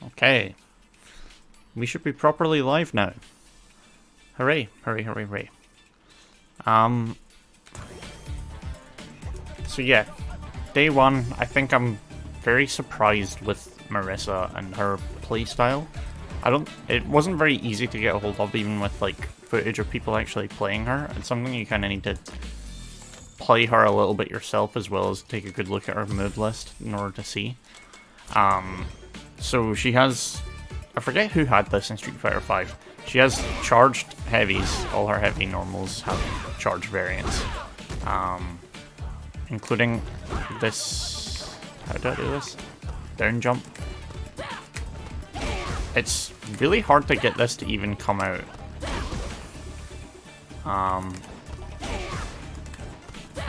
Okay. We should be properly live now. Hooray, hooray, hooray, hooray. So yeah, day one, I think I'm very surprised with Marisa and her playstyle. It wasn't very easy to get a hold of, even with like footage of people actually playing her. It's something you kind of need to play her a little bit yourself, as well as take a good look at her move list in order to see. So she has, I forget who had this in Street Fighter V. She has charged heavies. All her heavy normals have charged variants. Including this, how do I do this? Down jump. It's really hard to get this to even come out.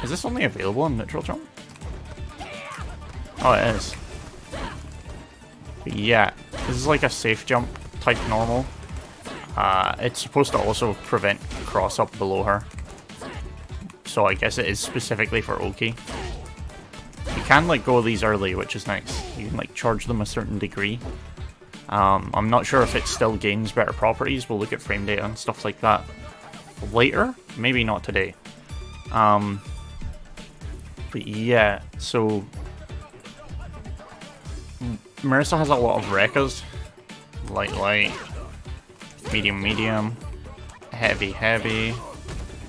Is this only available in neutral jump? Oh, it is. But yeah, this is like a safe jump type normal. It's supposed to also prevent cross up below her. So I guess it is specifically for Oki. You can like go these early, which is nice. You can like charge them a certain degree. I'm not sure if it still gains better properties. We'll look at frame data and stuff like that later. Maybe not today. But yeah, so Marisa has a lot of Rekkas. Light, light. Medium, medium. Heavy, heavy.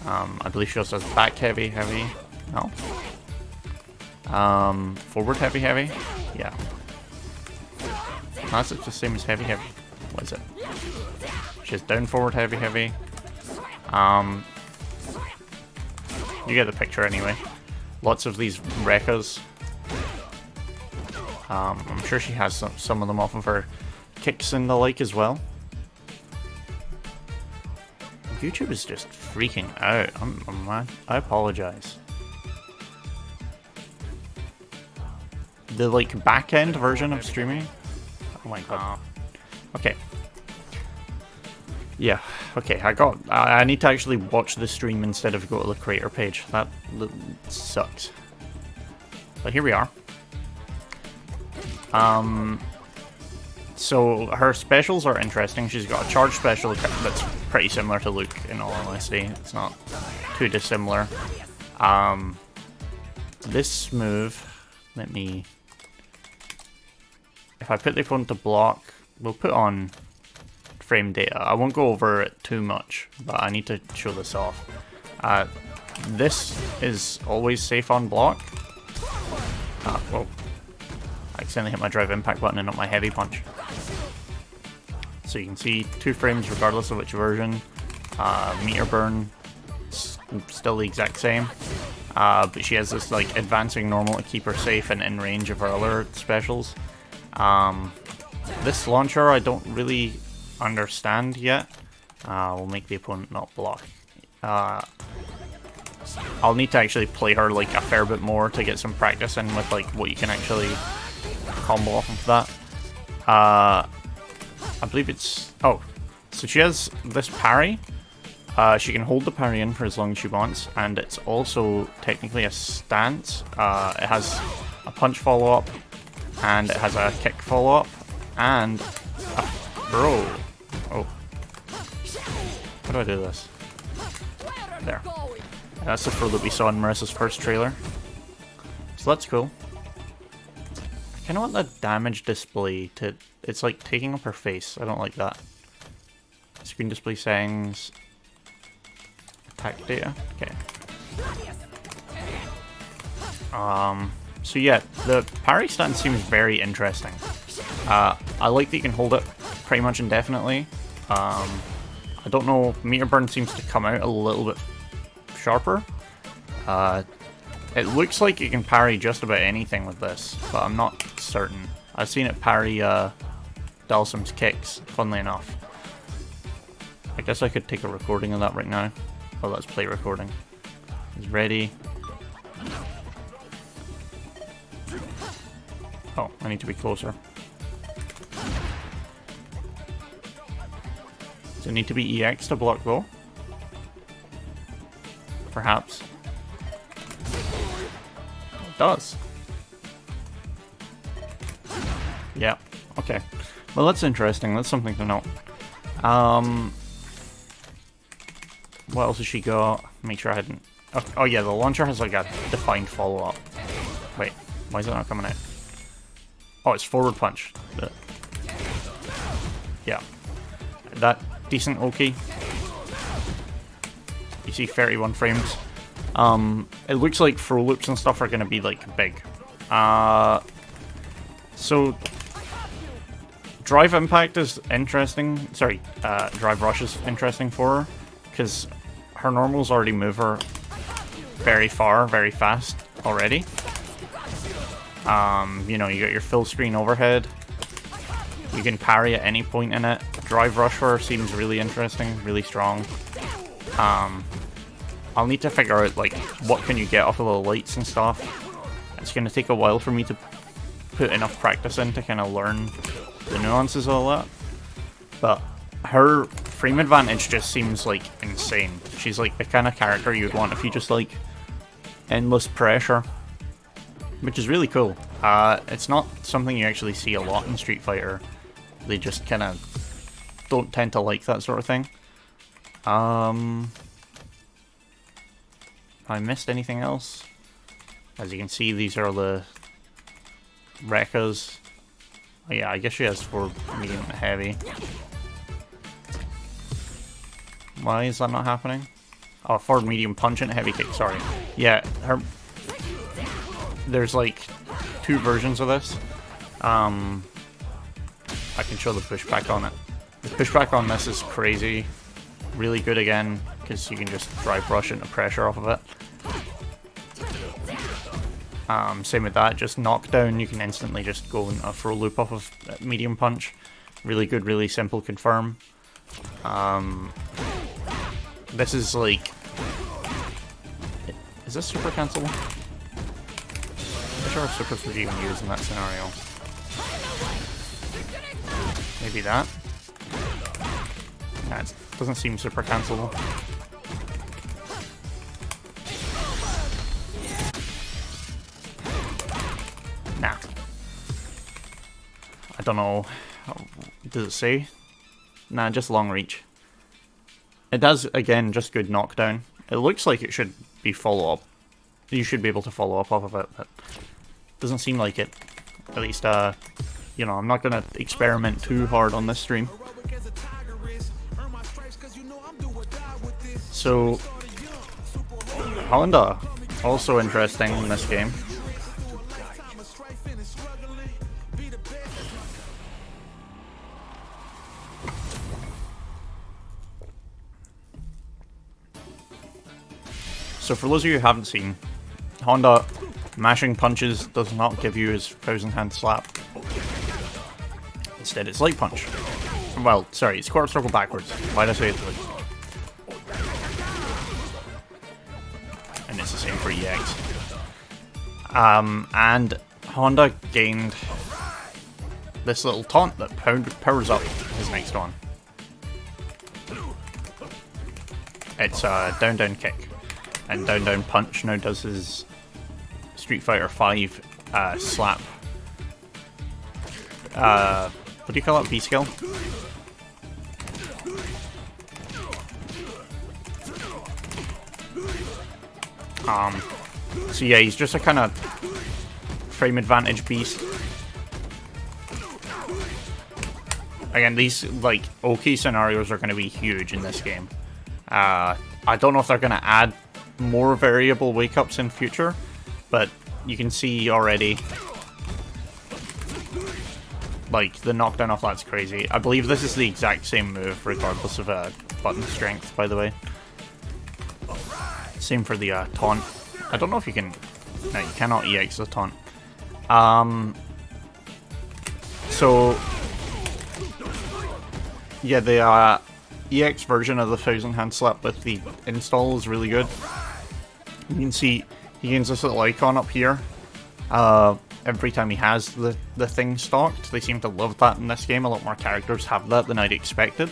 I believe she also has back heavy, heavy. No? Forward heavy, heavy? Yeah. That's the same as heavy, heavy. What is it? She has down forward heavy, heavy. You get the picture anyway. Lots of these Rekkas. I'm sure she has some of them off of her kicks and the like as well. YouTube is just freaking out. I apologize. The like back-end version of streaming. Oh my god. Okay. Yeah. Okay. I need to actually watch the stream instead of go to the creator page. That sucks. But here we are. So her specials are interesting. She's got a charge special that's pretty similar to Luke, in all honesty. It's not too dissimilar. This move, if I put the opponent to block, we'll put on frame data. I won't go over it too much, but I need to show this off. This is always safe on block. Well, I accidentally hit my drive impact button and not my heavy punch. So you can see 2 frames regardless of which version. Meter burn, still the exact same. But she has this like advancing normal to keep her safe and in range of her other specials. This launcher I don't really understand yet. We'll make the opponent not block. I'll need to actually play her like a fair bit more to get some practice in with like what you can actually combo off of that. I believe it's... Oh, so she has this parry. She can hold the parry in for as long as she wants, and it's also technically a stance. It has a punch follow-up, and it has a kick follow-up, and a throw. Oh. How do I do this? There. That's the throw that we saw in Marisa's first trailer. So that's cool. I kind of want the damage display to... It's like taking up her face. I don't like that. Screen display settings. Attack data. Okay. So yeah, the parry stance seems very interesting. I like that you can hold it pretty much indefinitely. I don't know, meter burn seems to come out a little bit sharper. It looks like you can parry just about anything with this, but I'm not certain. I've seen it parry Dalsim's kicks, funnily enough. I guess I could take a recording of that right now. Oh, let's play recording. It's ready. Oh, I need to be closer. Does it need to be EX to block though? Perhaps. It does. Yeah, Okay. Well, that's interesting. That's something to note. What else has she got? Make sure I hadn't... Oh yeah, the launcher has like a defined follow-up. Wait, why is it not coming out? Oh, it's forward punch. Yeah. That decent okay. You see 31 frames. It looks like throw loops and stuff are going to be like big. So Drive Impact is interesting. Sorry, Drive Rush is interesting for her because her normals already move her very far, very fast already. You know, you got your full screen overhead. You can parry at any point in it. Drive Rush for her seems really interesting, really strong. I'll need to figure out like what can you get off of the lights and stuff. It's going to take a while for me to put enough practice in to kind of learn the nuances of all that. But her frame advantage just seems like insane. She's like the kind of character you'd want if you just like endless pressure, which is really cool. It's not something you actually see a lot in Street Fighter. They just kind of don't tend to like that sort of thing. I missed anything else? As you can see, these are the Rekkas. Oh yeah, I guess she has 4 medium and heavy. Why is that not happening? Oh, 4 medium punch and a heavy kick, sorry. Yeah, there's like 2 versions of this. I can show the pushback on it. The pushback on this is crazy. Really good again, because you can just drive rush into pressure off of it. Same with that, just knockdown, you can instantly just go in a throw loop off of medium punch. Really good, really simple confirm. This is like... Is this super cancelable? I'm not sure if supers would even use in that scenario. Maybe that? Nah, it doesn't seem super cancelable. Nah. I don't know. Does it say? Nah, just long reach. It does, again, just good knockdown. It looks like it should be follow-up. You should be able to follow up off of it, but doesn't seem like it. At least, you know, I'm not going to experiment too hard on this stream. So, Honda, also interesting in this game. So for those of you who haven't seen, Honda mashing punches does not give you his 1000-hand slap. Instead it's light punch. Well, sorry, it's quarter circle backwards. Why did I say it's light? And it's the same for EX. And Honda gained this little taunt that powers up his next one. It's a down-down kick. And down-down punch now does his Street Fighter V slap. What do you call it? B-skill? So yeah, he's just a kind of frame advantage beast. Again, these like OK scenarios are going to be huge in this game. I don't know if they're going to add more variable wake-ups in future, but you can see already, like, the knockdown off that's crazy. I believe this is the exact same move, regardless of button strength, by the way. Same for the taunt. I don't know if you can... No, you cannot EX the taunt. So... Yeah, the EX version of the 1000-hand slap with the install is really good. You can see he gains this little icon up here every time he has the thing stocked. They seem to love that in this game. A lot more characters have that than I'd expected.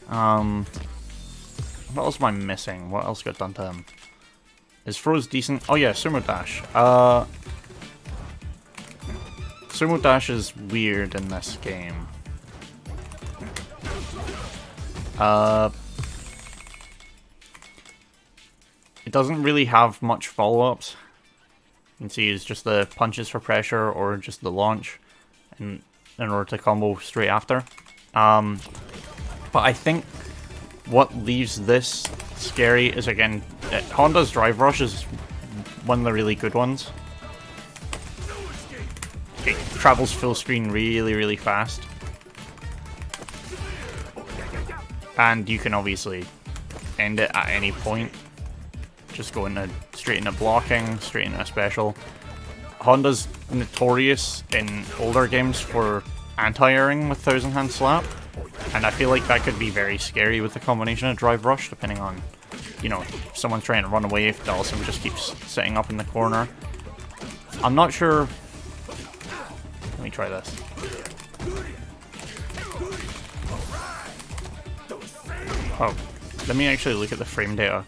What else am I missing? What else got done to him? His throw is decent. Oh yeah, Sumo Dash. So sumo dash is weird in this game. It doesn't really have much follow-ups. You can see it's just the punches for pressure or just the launch in order to combo straight after. But I think what leaves this scary is, again, Honda's Drive Rush is one of the really good ones. It travels full screen really, really fast. And you can obviously end it at any point. Just go straight into blocking, straight into a special. Honda's notorious in older games for anti-airing with Thousand Hand Slap. And I feel like that could be very scary with the combination of Drive Rush, depending on, you know, if someone's trying to run away, if Dhalsim just keeps sitting up in the corner. I'm not sure. Let me try this. Oh, let me actually look at the frame data.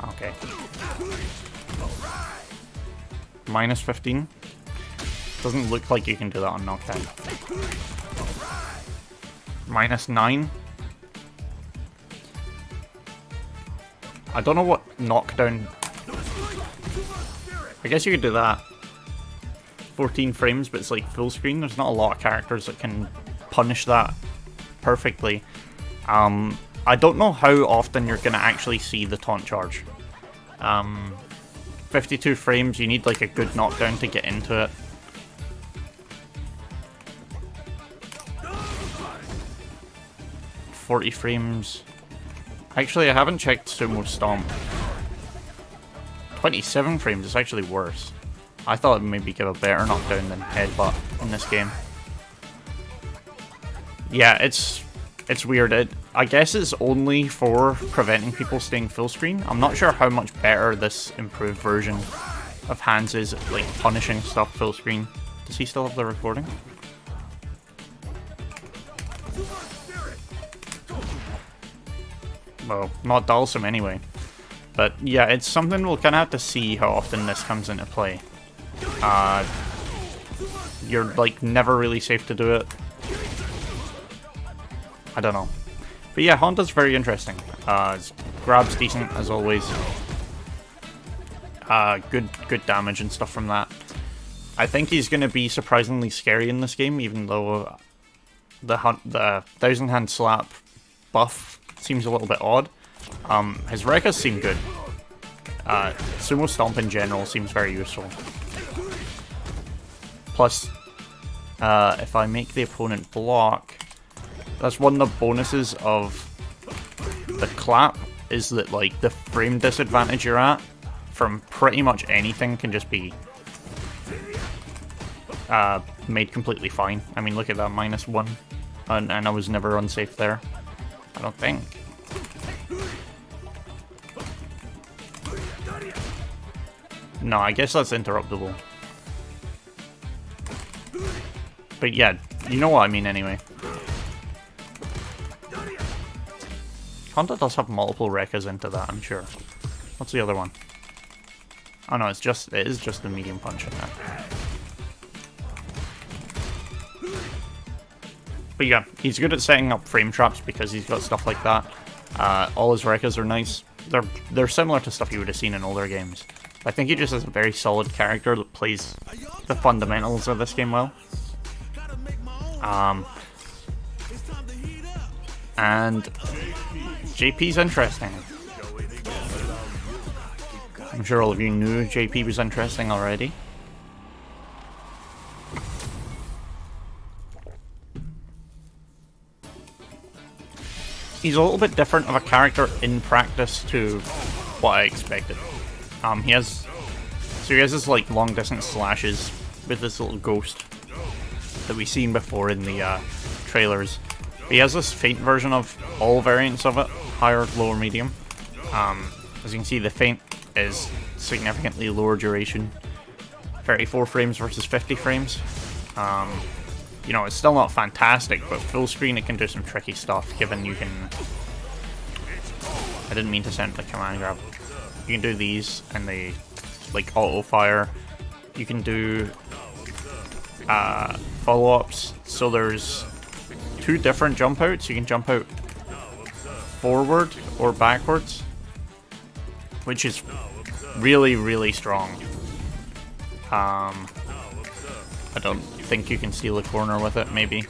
Okay. Minus 15. Doesn't look like you can do that on knockdown. Minus 9. I don't know what knockdown. I guess you could do that. 14 frames, but it's like full screen. There's not a lot of characters that can punish that perfectly. I don't know how often you're going to actually see the taunt charge. 52 frames, you need like a good knockdown to get into it. .40 frames. Actually, I haven't checked Sumo Stomp. 27 frames is actually worse. I thought it would maybe give a better knockdown than Headbutt in this game. Yeah, it's weird. I guess it's only for preventing people staying full screen. I'm not sure how much better this improved version of Hans is at, like, punishing stuff full screen. Does he still have the recording? Well, not Dhalsim anyway. But yeah, it's something we'll kind of have to see how often this comes into play. You're like never really safe to do it. I don't know. But yeah, Honda's very interesting. Grab's decent as always. Good damage and stuff from that. I think he's going to be surprisingly scary in this game, even though the Thousand Hand Slap buff seems a little bit odd. His Rekkas seem good. Sumo Stomp in general seems very useful. Plus, if I make the opponent block, that's one of the bonuses of the clap, is that like the frame disadvantage you're at from pretty much anything can just be made completely fine. I mean, look at that, -1, and I was never unsafe there. I don't think. No, I guess that's interruptible. But yeah, you know what I mean anyway. Honda does have multiple Rekkas into that, I'm sure. What's the other one? Oh no, it is just the medium punch in that. But yeah, he's good at setting up frame traps because he's got stuff like that. All his Rekkas are nice. They're similar to stuff you would have seen in older games. I think he just has a very solid character that plays the fundamentals of this game well. And JP's interesting. I'm sure all of you knew JP was interesting already. He's a little bit different of a character in practice to what I expected. He has this like long distance slashes with this little ghost that we've seen before in the trailers. He has this feint version of all variants of it, higher, lower, medium. As you can see, the feint is significantly lower duration, 34 frames versus 50 frames. You know, it's still not fantastic, but full screen it can do some tricky stuff, given you can... I didn't mean to send the command grab. You can do these, and they like auto fire. You can do follow-ups. So there's 2 different jump outs. You can jump out forward or backwards, which is really, really strong. I don't think you can steal a corner with it, maybe.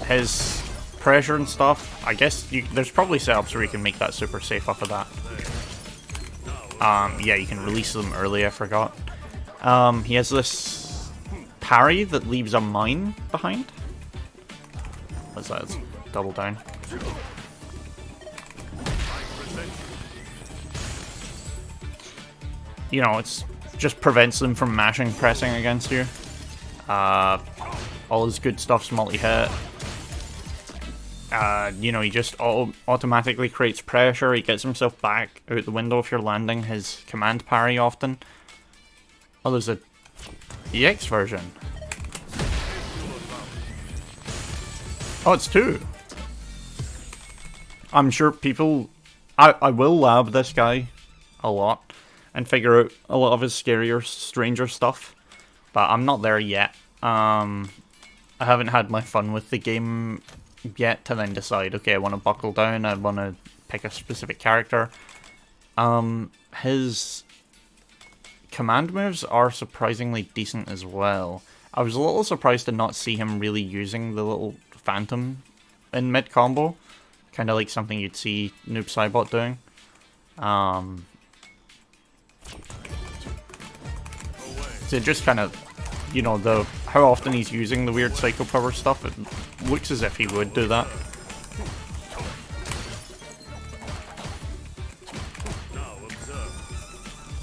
His pressure and stuff, I guess there's probably setups where you can make that super safe off of that. Yeah, you can release them early, I forgot. He has this parry that leaves a mine behind. What's that? It's double down. You know, it's just prevents them from mashing pressing against you. All his good stuff's multi-hit. You know, he just automatically creates pressure. He gets himself back out the window if you're landing his command parry often. Oh, there's a EX version. Oh, it's 2. I'm sure people... I will lab this guy a lot and figure out a lot of his scarier, stranger stuff. But I'm not there yet. I haven't had my fun with the game yet to then decide, okay, I want to buckle down, I want to pick a specific character. His command moves are surprisingly decent as well. I was a little surprised to not see him really using the little phantom in mid-combo. Kind of like something you'd see Noob Saibot doing. So just kind of, you know, how often he's using the weird Psycho Power stuff, it looks as if he would do that.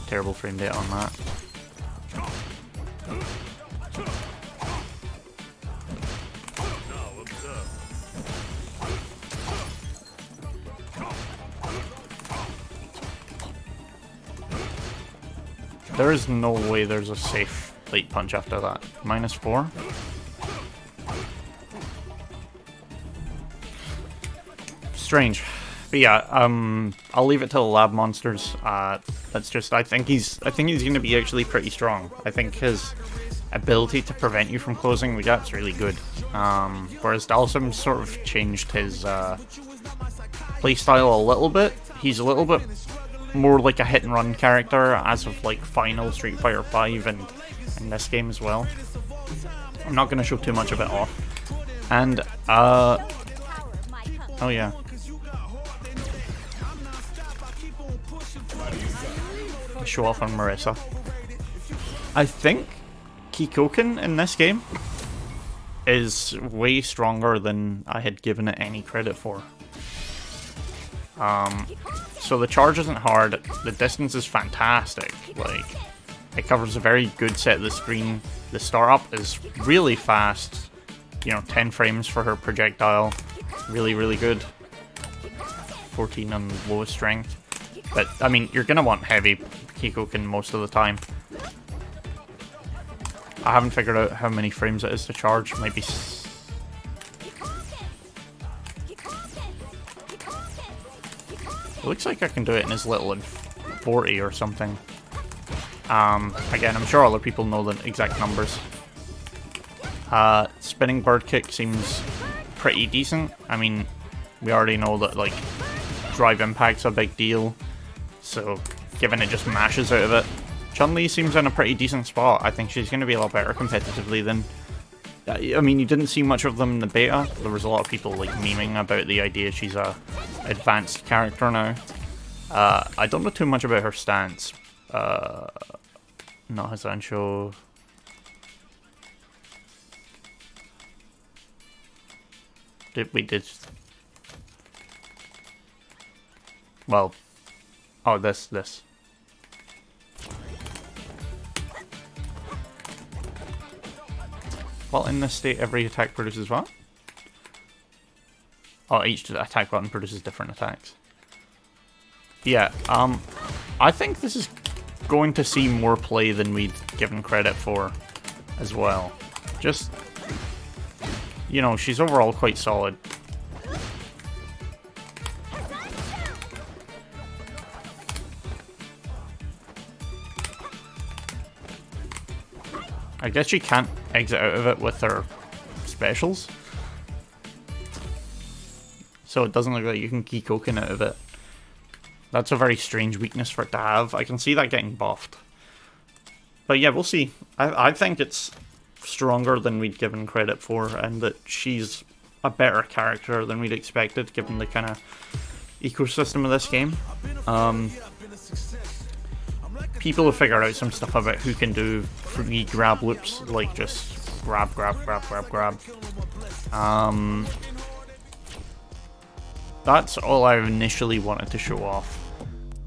Terrible frame rate on that. There is no way there's a safe late punch after that. -4? Strange. But yeah, I'll leave it to the lab monsters. That's just, I think he's gonna be actually pretty strong. I think his ability to prevent you from closing the gap's really good. Whereas Dhalsim sort of changed his playstyle a little bit. He's a little bit more like a hit and run character as of like final Street Fighter V and in this game as well. I'm not gonna show too much of it off. And oh yeah. Show off on Marisa. I think Kikoken in this game is way stronger than I had given it any credit for. So the charge isn't hard, the distance is fantastic, like, it covers a very good set of the screen, the start up is really fast, you know, 10 frames for her projectile, really, really good, 14 on lowest strength, but, I mean, you're gonna want heavy Kikoken most of the time. I haven't figured out how many frames it is to charge, maybe... It looks like I can do it in as little as 40 or something. Again, I'm sure other people know the exact numbers. Spinning bird kick seems pretty decent. I mean, we already know that, like, drive impact's a big deal. So, given it just mashes out of it, Chun-Li seems in a pretty decent spot. I think she's going to be a lot better competitively than... I mean, you didn't see much of them in the beta. There was a lot of people, like, memeing about the idea she's a advanced character now. I don't know too much about her stance. Not Hazansho. We did... Well... Oh, this. Well, in this state, every attack produces what? Oh, each attack button produces different attacks. Yeah, I think this is going to see more play than we'd given credit for as well. Just, you know, she's overall quite solid. I guess you can't exit out of it with their specials. So it doesn't look like you can keep coking out of it. That's a very strange weakness for it to have. I can see that getting buffed. But yeah, we'll see. I think it's stronger than we'd given credit for, and that she's a better character than we'd expected, given the kind of ecosystem of this game. People have figured out some stuff about who can do free grab loops, like just grab. That's all I initially wanted to show off.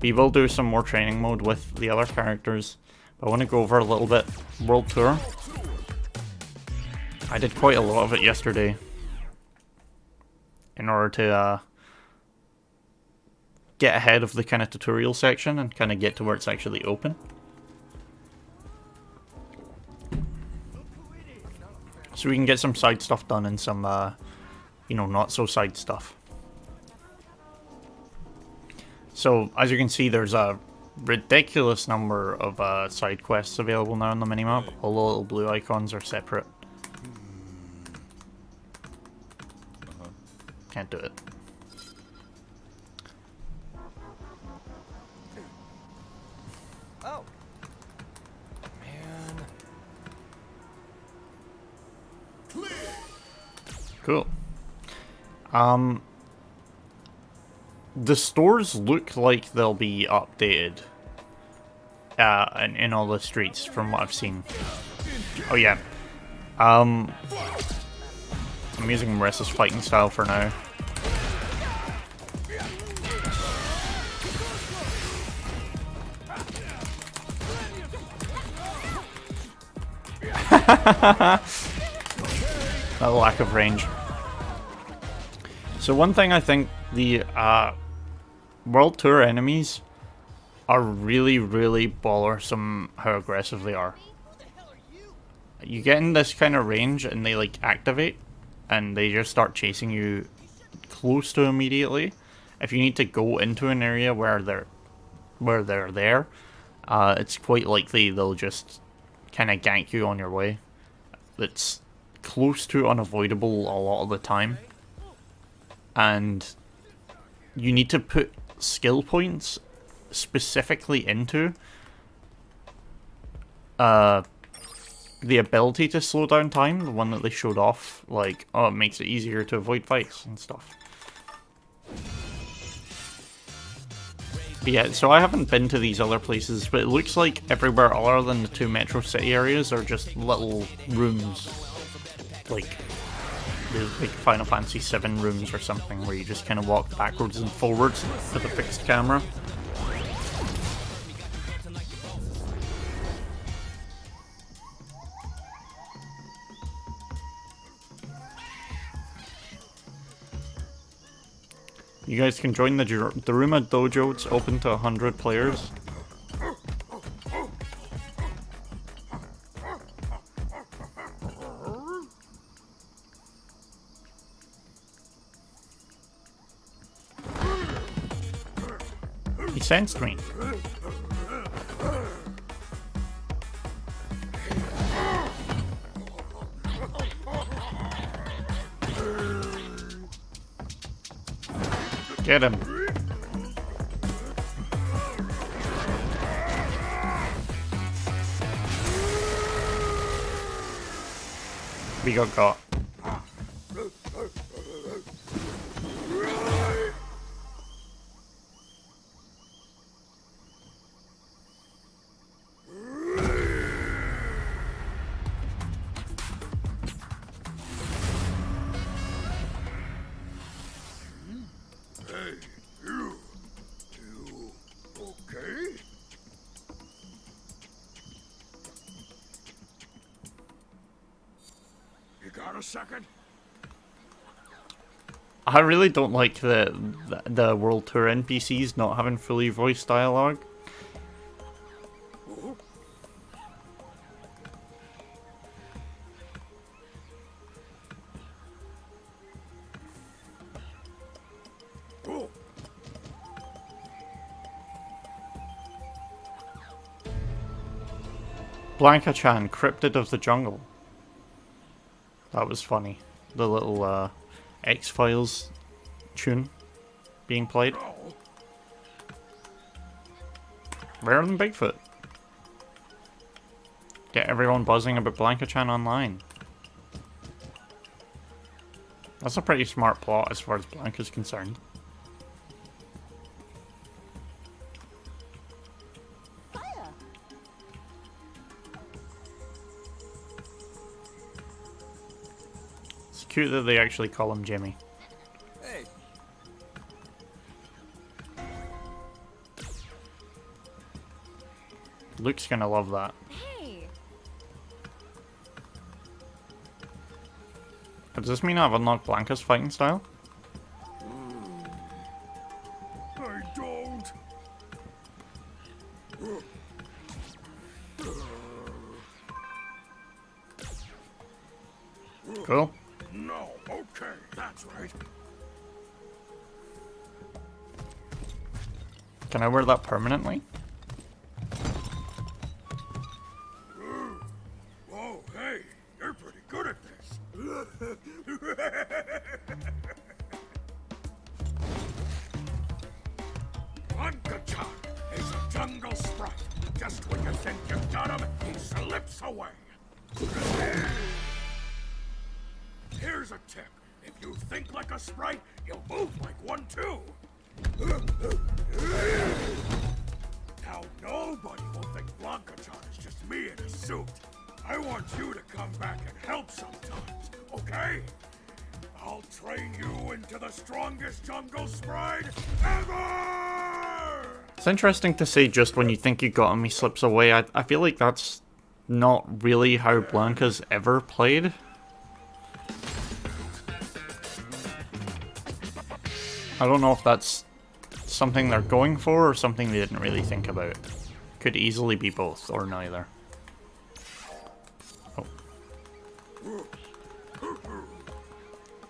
We will do some more training mode with the other characters, but I want to go over a little bit World Tour. I did quite a lot of it yesterday in order to get ahead of the kind of tutorial section and kind of get to where it's actually open. So we can get some side stuff done and some, you know, not so side stuff. So, as you can see, there's a ridiculous number of side quests available now on the minimap. All the little blue icons are separate. Can't do it. Oh. Man. Cool. The stores look like they'll be updated in all the streets from what I've seen. Oh yeah. I'm using Marissa's fighting style for now. A lack of range. So one thing I think the World Tour enemies are really bothersome how aggressive they are. You get in this kind of range and they like activate and they just start chasing you close to immediately. If you need to go into an area where they're there, it's quite likely they'll just kind of gank you on your way. It's close to unavoidable a lot of the time. And you need to put skill points specifically into the ability to slow down time, the one that they showed off, like, oh, it makes it easier to avoid fights and stuff. But yeah, so I haven't been to these other places, but it looks like everywhere other than the two Metro City areas are just little rooms, like Final Fantasy VII rooms or something, where you just kind of walk backwards and forwards with a fixed camera. You guys can join the Daruma Dojo. It's open to 100 players. He sensed me. Get him. We got. Second. I really don't like the World Tour NPCs not having fully voiced dialogue. Blanca-chan, Cryptid of the Jungle. That was funny. The little X-Files tune being played. Rarer than Bigfoot. Get everyone buzzing about Blanca-chan online. That's a pretty smart plot as far as Blanca's concerned. It's cute that they actually call him Jimmy. Hey. Luke's gonna love that. Hey. Does this mean I've unlocked Blanca's fighting style? I don't. Cool. No, okay, that's right. Can I wear that permanently? Whoa, hey, you're pretty good at this. Blanca-chan is a jungle sprite. Just when you think you've got him, he slips away. Here's a tip. If you think like a sprite, you'll move like one too. Now nobody will think Blanca-chan is just me in a suit. I want you to come back and help sometimes, okay? I'll train you into the strongest jungle sprite ever! It's interesting to say just when you think you got him, he slips away. I feel like that's not really how Blanca's ever played. I don't know if that's something they're going for or something they didn't really think about. Could easily be both or neither. Oh.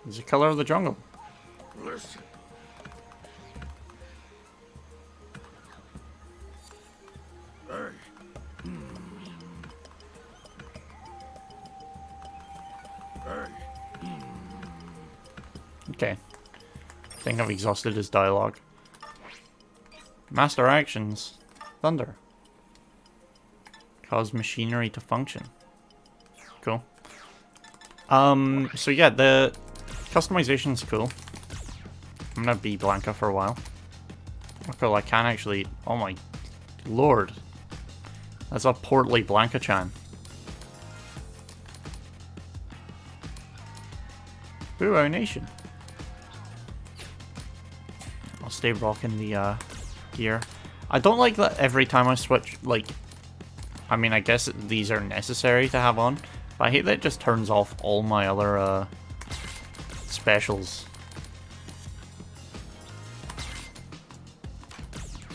He's the color of the jungle. Listen. Hey. Hey. Okay. I think I've exhausted his dialogue. Master actions. Thunder. Cause machinery to function. Cool. So yeah, the customization's cool. I'm gonna be Blanca for a while. Oh, cool, I can actually... Oh my lord. That's a portly Blanca-chan. Boo Nation. I'll stay rocking the gear. I don't like that every time I switch, like... I mean, I guess these are necessary to have on, but I hate that it just turns off all my other specials.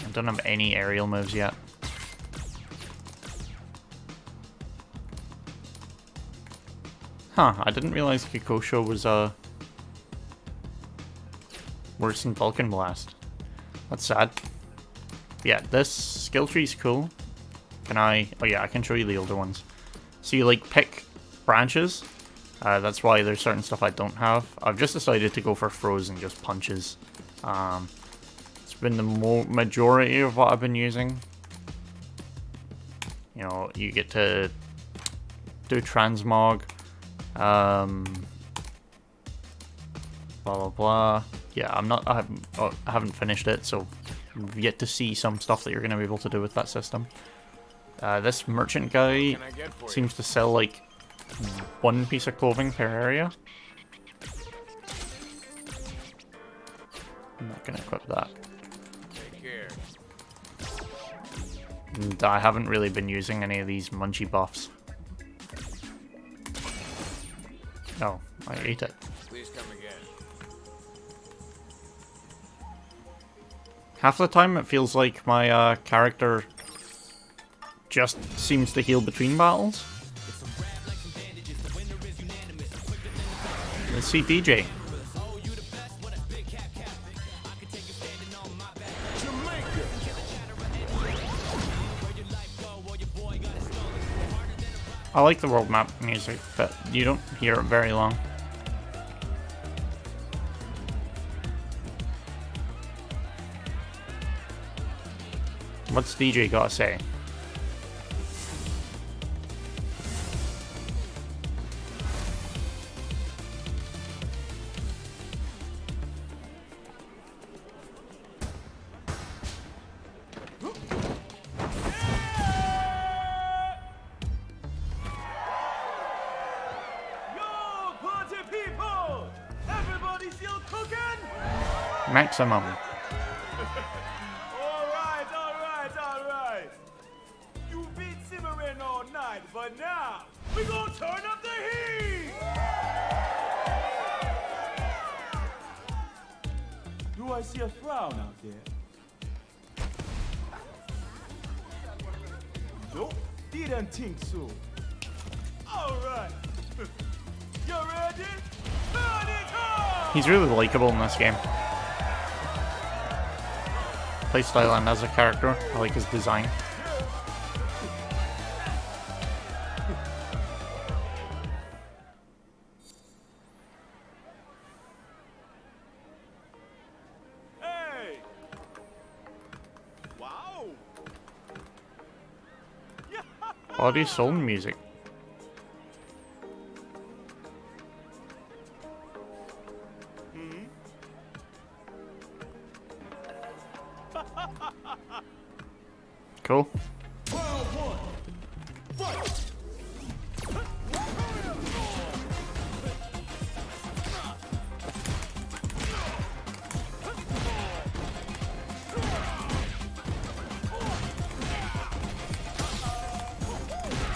I don't have any aerial moves yet. Huh, I didn't realize Kikosho was worse than Vulcan Blast. That's sad. Yeah, this skill tree's cool. Can I... Oh yeah, I can show you the older ones. So you like pick branches. That's why there's certain stuff I don't have. I've just decided to go for frozen, just punches. It's been the majority of what I've been using. You know, you get to do transmog. Blah blah blah. Yeah, I haven't finished it, so you've yet to see some stuff that you're going to be able to do with that system. This merchant guy seems to sell like one piece of clothing per area. I'm not going to equip that. Take care. And I haven't really been using any of these munchie buffs. Oh, I ate it. Please come again. Half the time it feels like my character just seems to heal between battles. Let's see DJ. I like the world map music, but you don't hear it very long. What's DJ gotta say? Maximum. Alright. You beat simmering all night, but now we gonna turn up the heat! Do I see a frown out there? Nope, didn't think so. Alright. You ready? Turn it on! He's really likable in this game. Playstyle and as a character, I like his design. Hey! Wow! Body soul music. Cool.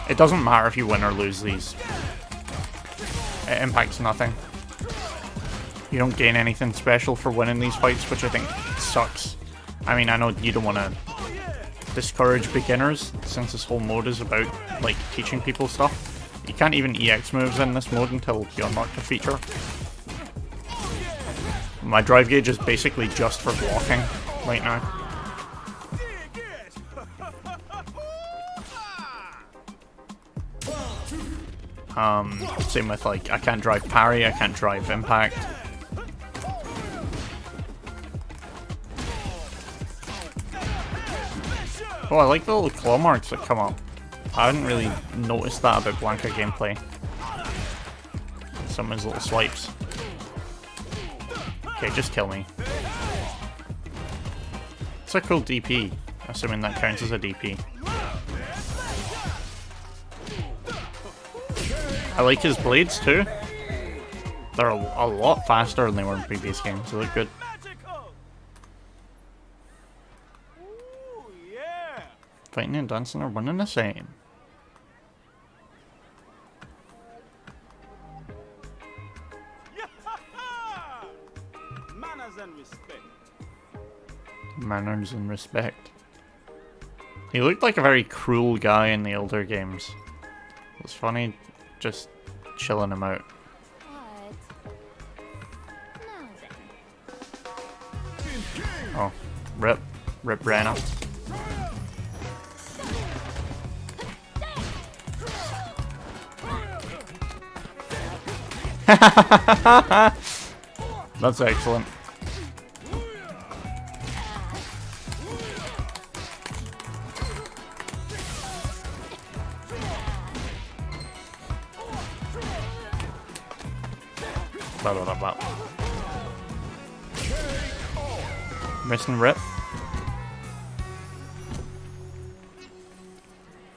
It doesn't matter if you win or lose these. It impacts nothing. You don't gain anything special for winning these fights, which I think sucks. I mean, I know you don't want to discourage beginners, since this whole mode is about, like, teaching people stuff. You can't even EX moves in this mode until you unlock the feature. My drive gauge is basically just for blocking right now. Same with, like, I can't drive parry, I can't drive impact. Oh, I like the little claw marks that come up. I hadn't really noticed that about Blanka gameplay. Some of his little swipes. Okay, just kill me. It's a cool DP, assuming that counts as a DP. I like his blades too. They're a lot faster than they were in previous games, so they look good. Fighting and dancing are one and the same. Manners and respect. Manners and respect. He looked like a very cruel guy in the older games. It was funny just chilling him out. Oh, rip Brenna. That's excellent. Blah, blah, blah, blah. Miss and rip.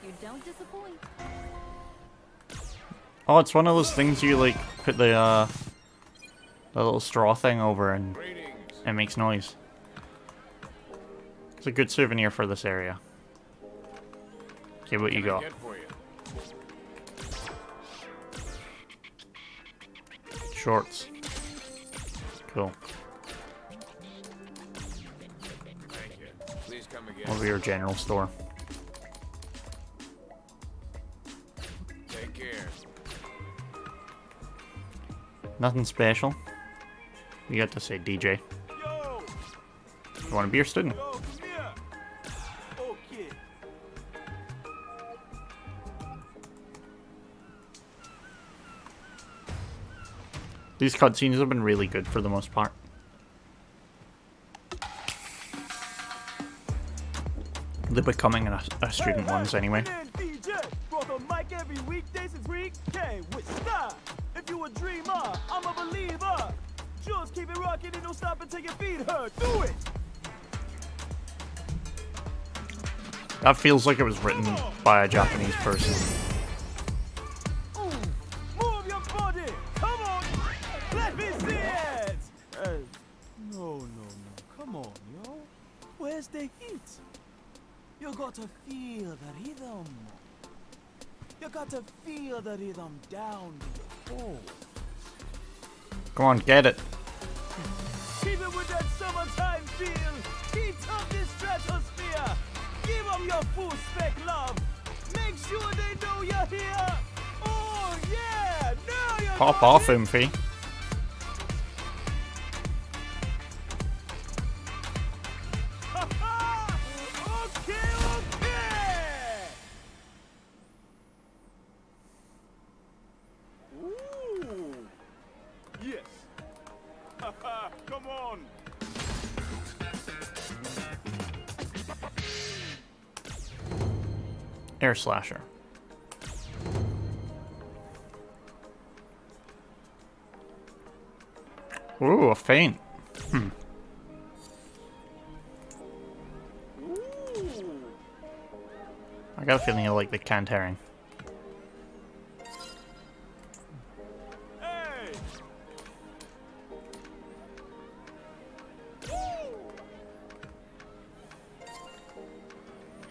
You don't disappoint. Oh, it's one of those things you like put the little straw thing over and it makes noise. It's a good souvenir for this area. Okay, what you got? Shorts. Cool. Over your general store. Take care. Nothing special. You got to say DJ. Yo, You want to be your student? come here. Okay. These cutscenes have been really good for the most part. The becoming a student ones anyway. Brought the mic every weekday since week K with style. If you a dreamer, I'm a believer. Just keep it rocking and don't stop until your feet hurt. Do it! That feels like it was written by a Japanese person. Ooh, move your body! Come on! Let me see it! No. Come on, yo. Where's the heat? You got to feel the rhythm. You got to feel the rhythm down to your core. Come on, get it. Keep it with that summertime feel. Heat up this stratosphere. Give them your full spec love. Make sure they know you're here. Oh yeah, now you're Pop off, Oomphy. Okay. Ooh. Yes. Come on. Air slasher. Ooh, a feint. I got a feeling you'll like the Cantering. Hey.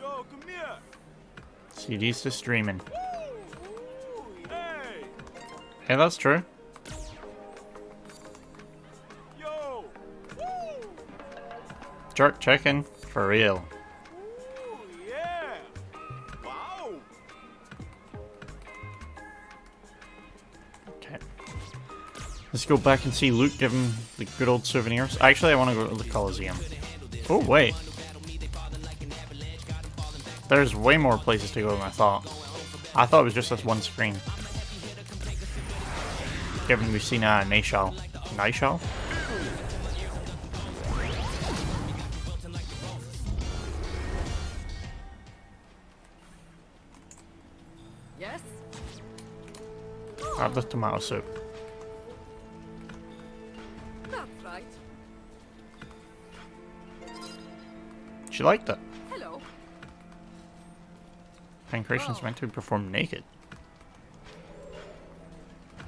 Yo, come here. CD's to streaming. Hey. Hey, that's true. Yo. Jerk chicken. For real. Ooh, yeah. Wow. Okay. Let's go back and see Luke give him the good old souvenirs. Actually, I want to go to the Coliseum. Oh, wait. There's way more places to go than I thought. I thought it was just this one screen. Given we've seen Nashal. Nashal? Yes? Have the tomato soup. That's right. She liked it. Hello. Pancreation's meant to be performed naked.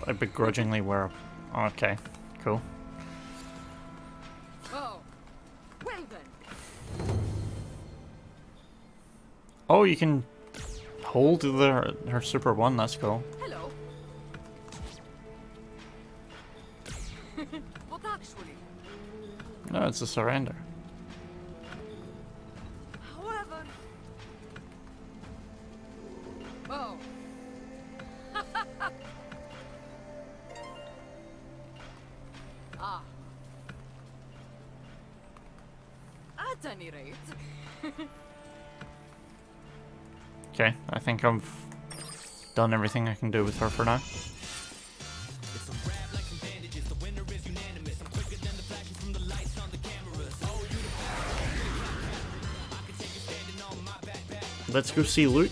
I begrudgingly wear. Okay, cool. Oh. Well then. Oh, you can hold her Super 1, that's cool. Hello. But actually, No, it's a surrender. however. Oh. Ah. At any rate. Okay, I think I've done everything I can do with her for now. Let's go see Luke.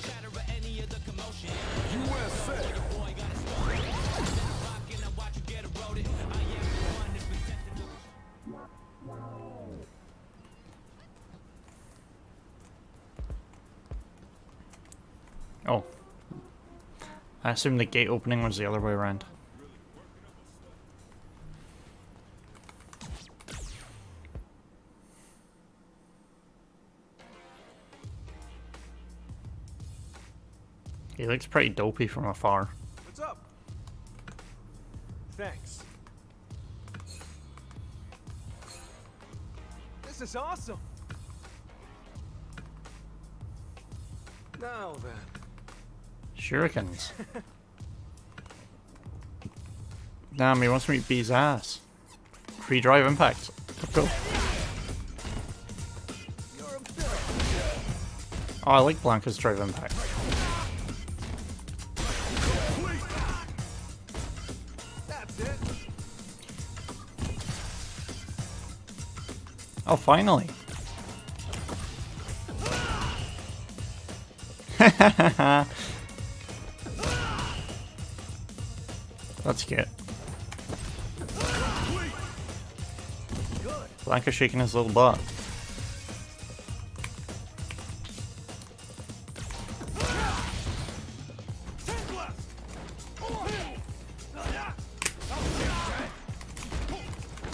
Oh. I assume the gate opening was the other way around. He looks pretty dopey from afar. What's up? Thanks. This is awesome. Now then. Shurikens. Damn, he wants me to beat his ass. Free drive impact. Let's go. You're a villain. Oh, I like Blanca's drive impact. That's it. Oh, finally. That's cute. Blanka shaking his little butt.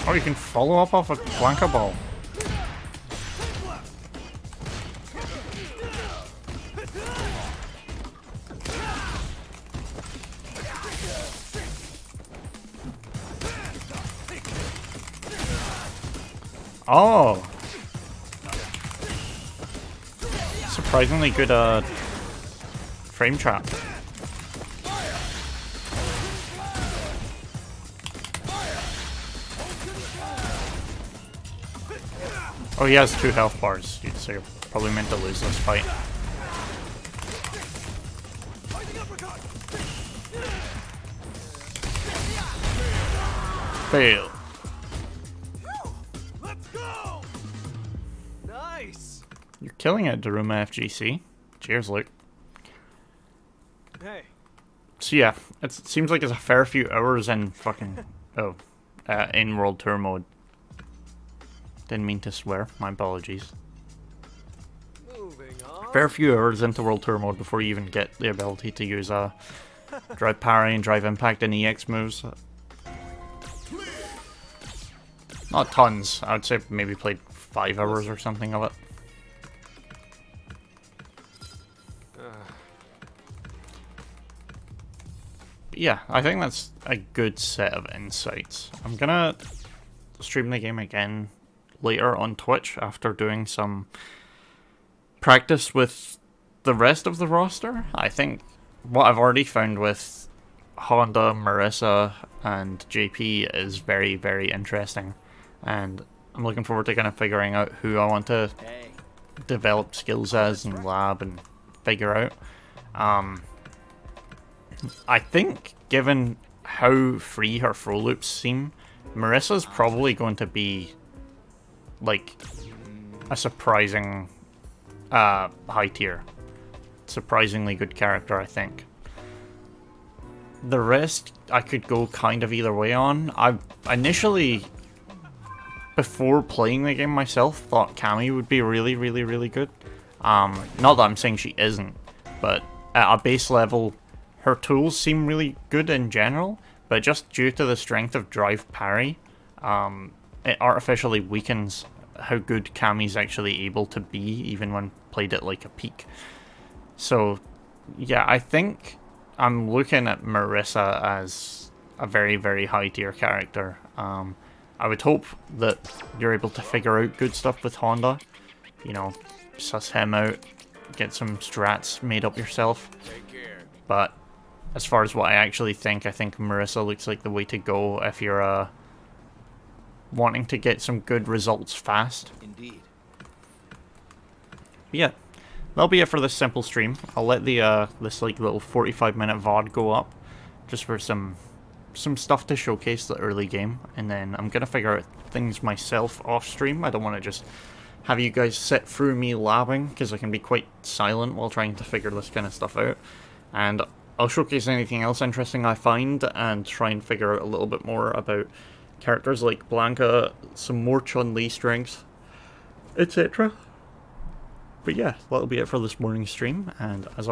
Oh, you can follow up off a Blanka ball. Oh! Surprisingly good, frame trap. Oh, he has 2 health bars, so you're probably meant to lose this fight. Fail. Let's go! Nice! You're killing it, Daruma FGC. Cheers, Luke. Hey, So yeah, it seems like it's a fair few hours in fucking... Oh. In World Tour mode. Didn't mean to swear. My apologies. moving on. Fair few hours into World Tour mode before you even get the ability to use Drive Parry and Drive Impact and EX moves. Not tons. I would say maybe played 5 hours or something of it. But yeah, I think that's a good set of insights. I'm gonna stream the game again later on Twitch after doing some practice with the rest of the roster. I think what I've already found with Honda, Marisa, and JP is very, very interesting. And I'm looking forward to kind of figuring out who I want to develop skills as and lab and figure out. I think, given how free her throw loops seem, Marisa's probably going to be like a surprising high tier. Surprisingly good character, I think. The rest I could go kind of either way on. I initially, before playing the game myself, thought Cammy would be really, really, really good. Not that I'm saying she isn't, but at a base level, her tools seem really good in general, but just due to the strength of Drive Parry, it artificially weakens how good Cammy's actually able to be, even when played at like a peak. So, yeah, I think I'm looking at Marisa as a very, very high tier character. I would hope that you're able to figure out good stuff with Honda. You know, suss him out, get some strats made up yourself. But as far as what I actually think, I think Marisa looks like the way to go if you're wanting to get some good results fast. Indeed. Yeah, that'll be it for this simple stream. I'll let the this like little 45-minute VOD go up, just for some stuff to showcase the early game, and then I'm gonna figure out things myself off stream. I don't want to just have you guys sit through me labbing, because I can be quite silent while trying to figure this kind of stuff out. And I'll showcase anything else interesting I find, and try and figure out a little bit more about characters like Blanka, some more Chun-Li strengths, etc. But yeah, that'll be it for this morning's stream, and as